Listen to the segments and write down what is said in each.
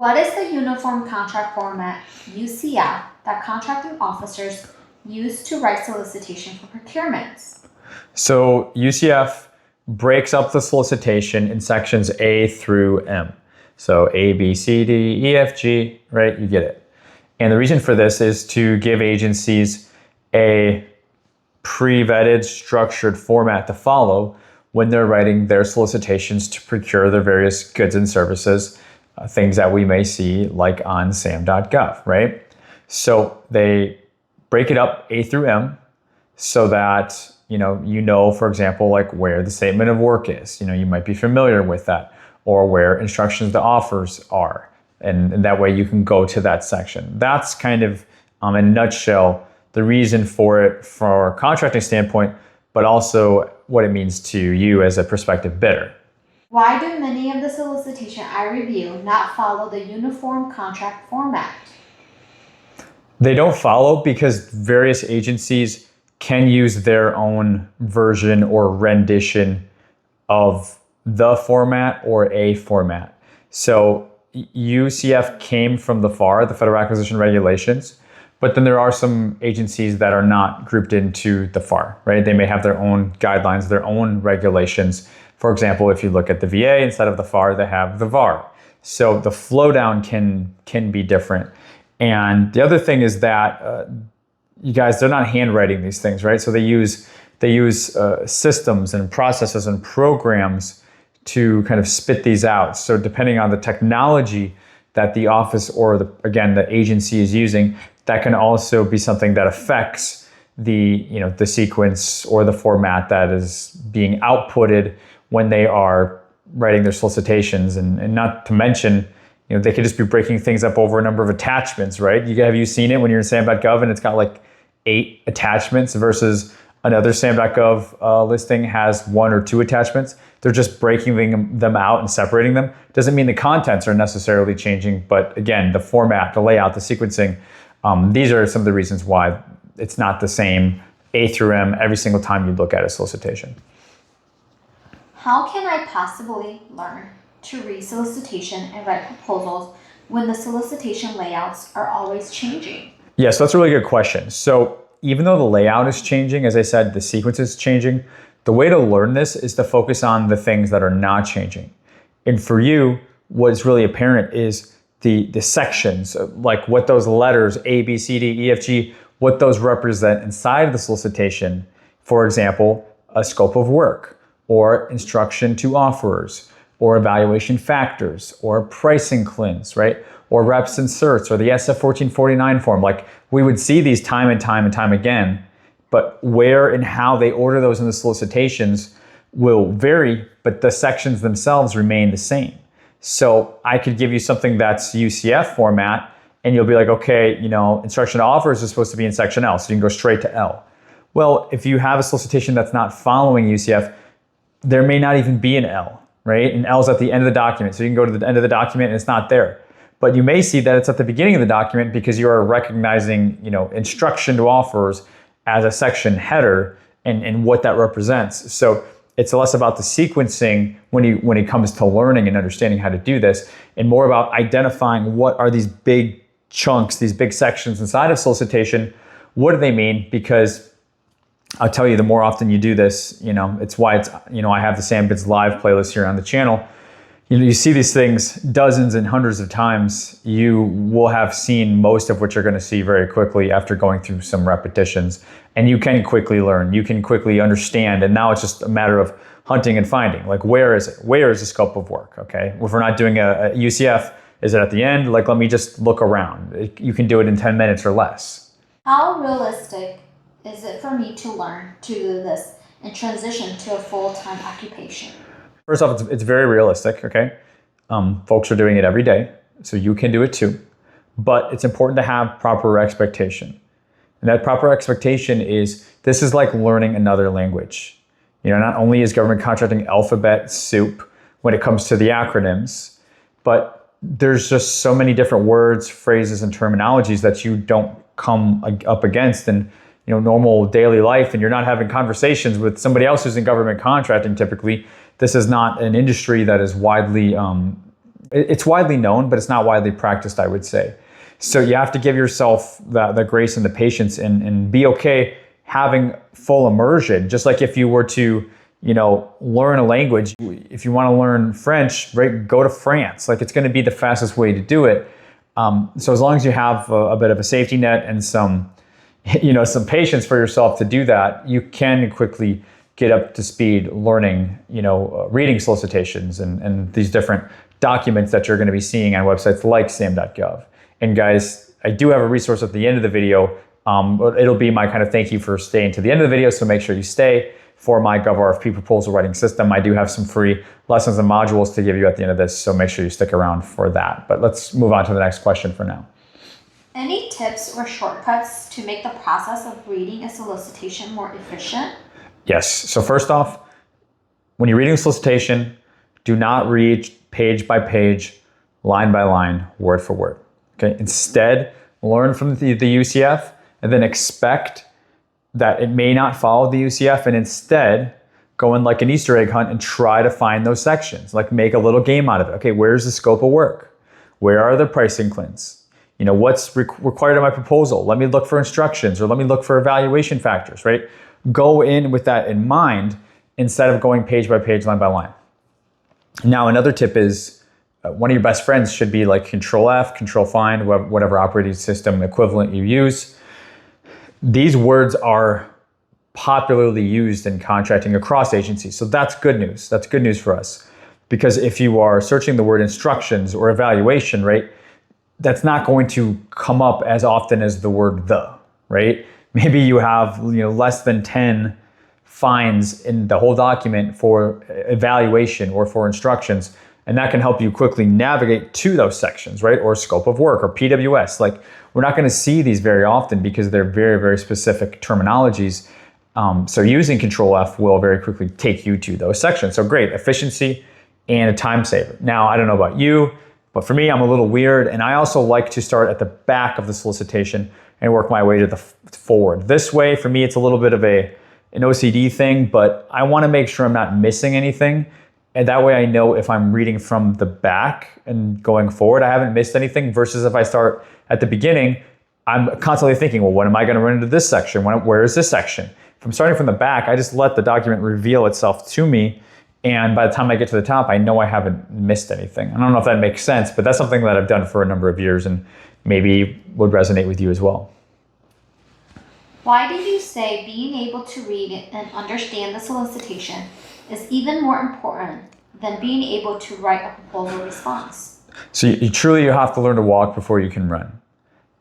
What is the uniform contract format, UCF, that contracting officers use to write solicitation for procurements? So UCF breaks up the solicitation in sections A through M. So A, B, C, D, E, F, G, right? You get it. And the reason for this is to give agencies a pre-vetted, structured format to follow when they're writing their solicitations to procure their various goods and services, things that we may see like on sam.gov, right? So they break it up A through M so that you know, for example, like where the statement of work is. You might be familiar with that, or where instructions to offers are. And that way you can go to that section. That's kind of, in a nutshell, the reason for it from a contracting standpoint, but also what it means to you as a prospective bidder. Why do many of the solicitation I review not follow the uniform contract format? They don't follow because various agencies can use their own version or rendition of the format or a format. So UCF came from the FAR, the Federal Acquisition Regulations, but then there are some agencies that are not grouped into the FAR, right? They may have their own guidelines, their own regulations. For example, if you look at the VA, instead of the FAR, they have the VAR. So the flow down can be different. And the other thing is that you guys, they're not handwriting these things, right? So they use systems and processes and programs to kind of spit these out. So depending on the technology that the office or the agency is using, that can also be something that affects the sequence or the format that is being outputted when they are writing their solicitations. And not to mention, they could just be breaking things up over a number of attachments, right? Have you seen it when you're in sam.gov and it's got like 8 attachments versus another sam.gov listing has 1 or 2 attachments? They're just breaking them out and separating them. Doesn't mean the contents are necessarily changing, but again, the format, the layout, the sequencing, these are some of the reasons why it's not the same A through M every single time you look at a solicitation. How can I possibly learn to read solicitation and write proposals when the solicitation layouts are always changing? Yeah, so that's a really good question. So even though the layout is changing, as I said, the sequence is changing, the way to learn this is to focus on the things that are not changing. And for you, what's really apparent is the sections, like what those letters, A, B, C, D, E, F, G, what those represent inside of the solicitation. For example, a scope of work, or instruction to offerers, or evaluation factors, or pricing cleanse, right? Or reps inserts, or the SF 1449 form. Like, we would see these time and time and time again, but where and how they order those in the solicitations will vary, but the sections themselves remain the same. So I could give you something that's UCF format, and you'll be like, okay, instruction to offers is supposed to be in section L, so you can go straight to L. Well, if you have a solicitation that's not following UCF, there may not even be an L, right? And L is at the end of the document, so you can go to the end of the document and it's not there. But you may see that it's at the beginning of the document because you are recognizing, instruction to offers as a section header and what that represents. So it's less about the sequencing when it comes to learning and understanding how to do this, and more about identifying what are these big chunks, these big sections inside of solicitation. What do they mean? Because I'll tell you, the more often you do this, it's why I have the Sam Bids Live playlist here on the channel. You see these things dozens and hundreds of times. You will have seen most of what you're going to see very quickly after going through some repetitions. And you can quickly learn. You can quickly understand. And now it's just a matter of hunting and finding. Like, where is it? Where is the scope of work? Okay. If we're not doing a UCF, is it at the end? Like, let me just look around. You can do it in 10 minutes or less. How realistic is it for me to learn to do this and transition to a full-time occupation? First off, it's very realistic, okay? Folks are doing it every day, so you can do it too. But it's important to have proper expectation. And that proper expectation is, this is like learning another language. Not only is government contracting alphabet soup when it comes to the acronyms, but there's just so many different words, phrases, and terminologies that you don't come up against in normal daily life, and you're not having conversations with somebody else who's in government contracting typically. This is not an industry that is widely It's widely known, but it's not widely practiced, I would say. So you have to give yourself the grace and the patience and be okay having full immersion. Just like if you were to, learn a language, if you want to learn French, right, go to France. Like, it's going to be the fastest way to do it. So as long as you have a bit of a safety net and some patience for yourself to do that, you can quickly get up to speed learning, reading solicitations and these different documents that you're going to be seeing on websites like sam.gov. And guys, I do have a resource at the end of the video. It'll be my kind of thank you for staying to the end of the video, so make sure you stay for my GovRFP proposal writing system. I do have some free lessons and modules to give you at the end of this, so make sure you stick around for that. But let's move on to the next question for now. Any tips or shortcuts to make the process of reading a solicitation more efficient? Yes. So first off, when you're reading a solicitation, do not read page by page, line by line, word for word. Okay. Instead, learn from the UCF and then expect that it may not follow the UCF, and instead go in like an Easter egg hunt and try to find those sections. Like, make a little game out of it. Okay, where's the scope of work? Where are the pricing claims? What's required of my proposal? Let me look for instructions, or let me look for evaluation factors, right? Go in with that in mind instead of going page by page, line by line. Now, another tip is one of your best friends should be like Control F, Control Find, whatever operating system equivalent you use. These words are popularly used in contracting across agencies. So that's good news. That's good news for us. Because if you are searching the word instructions or evaluation, right, that's not going to come up as often as the word the, right? Maybe you have less than 10 finds in the whole document for evaluation or for instructions, and that can help you quickly navigate to those sections, right? Or scope of work or PWS. Like, we're not going to see these very often because they're very, very specific terminologies. So using Control F will very quickly take you to those sections. So great, efficiency and a time saver. Now, I don't know about you, but for me, I'm a little weird, and I also like to start at the back of the solicitation and work my way to the forward. This way, for me, it's a little bit of an OCD thing, but I want to make sure I'm not missing anything. And that way I know if I'm reading from the back and going forward, I haven't missed anything, versus if I start at the beginning, I'm constantly thinking, well, when am I going to run into this section? Where is this section? If I'm starting from the back, I just let the document reveal itself to me. And by the time I get to the top, I know I haven't missed anything. I don't know if that makes sense, but that's something that I've done for a number of years and maybe would resonate with you as well. Why did you say being able to read and understand the solicitation is even more important than being able to write a proposal response? So you have to learn to walk before you can run.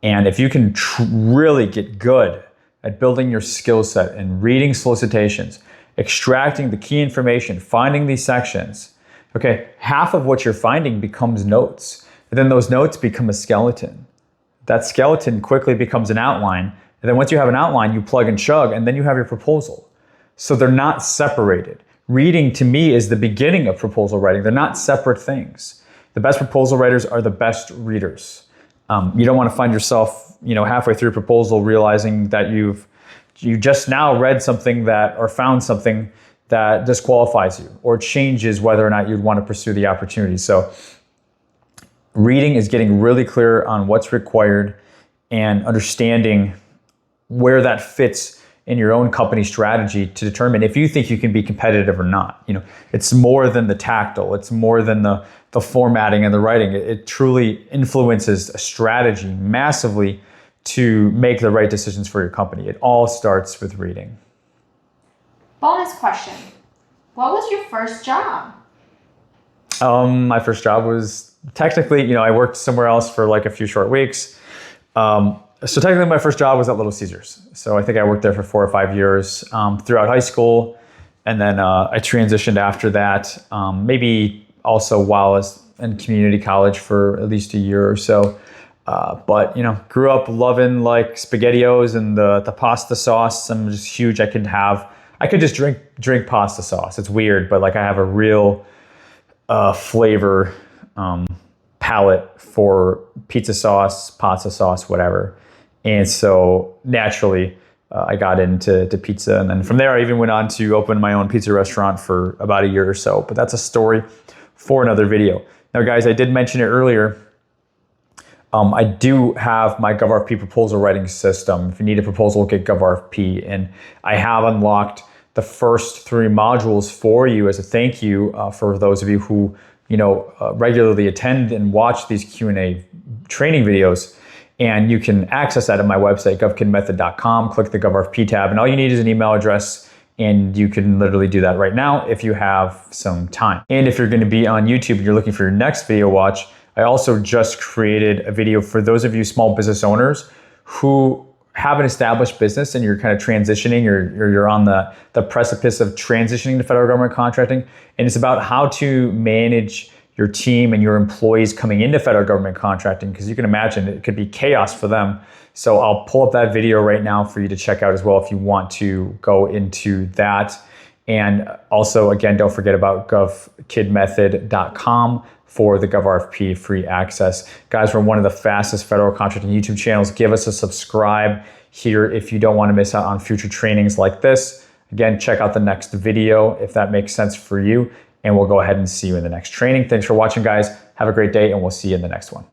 And if you can really get good at building your skill set and reading solicitations, extracting the key information, finding these sections, okay, half of what you're finding becomes notes. And then those notes become a skeleton. That skeleton quickly becomes an outline. And then once you have an outline, you plug and chug, and then you have your proposal. So they're not separated. Reading, to me, is the beginning of proposal writing. They're not separate things. The best proposal writers are the best readers. You don't want to find yourself, halfway through a proposal realizing that you just now read something or found something that disqualifies you or changes whether or not you'd want to pursue the opportunity. So reading is getting really clear on what's required and understanding where that fits in your own company strategy to determine if you think you can be competitive or not. It's more than the tactile. It's more than the formatting and the writing. It truly influences a strategy massively to make the right decisions for your company. It all starts with reading. Bonus question. What was your first job? My first job was technically, I worked somewhere else for like a few short weeks. So technically my first job was at Little Caesars. So I think I worked there for 4 or 5 years throughout high school. And then I transitioned after that, maybe also while I was in community college for at least a year or so. But grew up loving like SpaghettiOs and the pasta sauce. I'm just huge. I could just drink pasta sauce. It's weird, but like I have a real flavor palette for pizza sauce, pasta sauce, whatever. And so naturally, I got into pizza. And then from there, I even went on to open my own pizza restaurant for about a year or so. But that's a story for another video. Now, guys, I did mention it earlier. I do have my GovRFP proposal writing system. If you need a proposal, get GovRFP. And I have unlocked the first 3 modules for you as a thank you for those of you who regularly attend and watch these Q&A training videos. And you can access that at my website, GovKidMethod.com. Click the GovRFP tab, and all you need is an email address. And you can literally do that right now if you have some time. And if you're going to be on YouTube and you're looking for your next video watch, I also just created a video for those of you small business owners who have an established business and you're kind of transitioning or you're on the precipice of transitioning to federal government contracting. And it's about how to manage your team and your employees coming into federal government contracting, because you can imagine it could be chaos for them. So I'll pull up that video right now for you to check out as well if you want to go into that. And also, again, don't forget about GovKidMethod.com for the GovRFP free access. Guys, we're one of the fastest federal contracting YouTube channels. Give us a subscribe here if you don't want to miss out on future trainings like this. Again, check out the next video if that makes sense for you, and we'll go ahead and see you in the next training. Thanks for watching, guys. Have a great day, and we'll see you in the next one.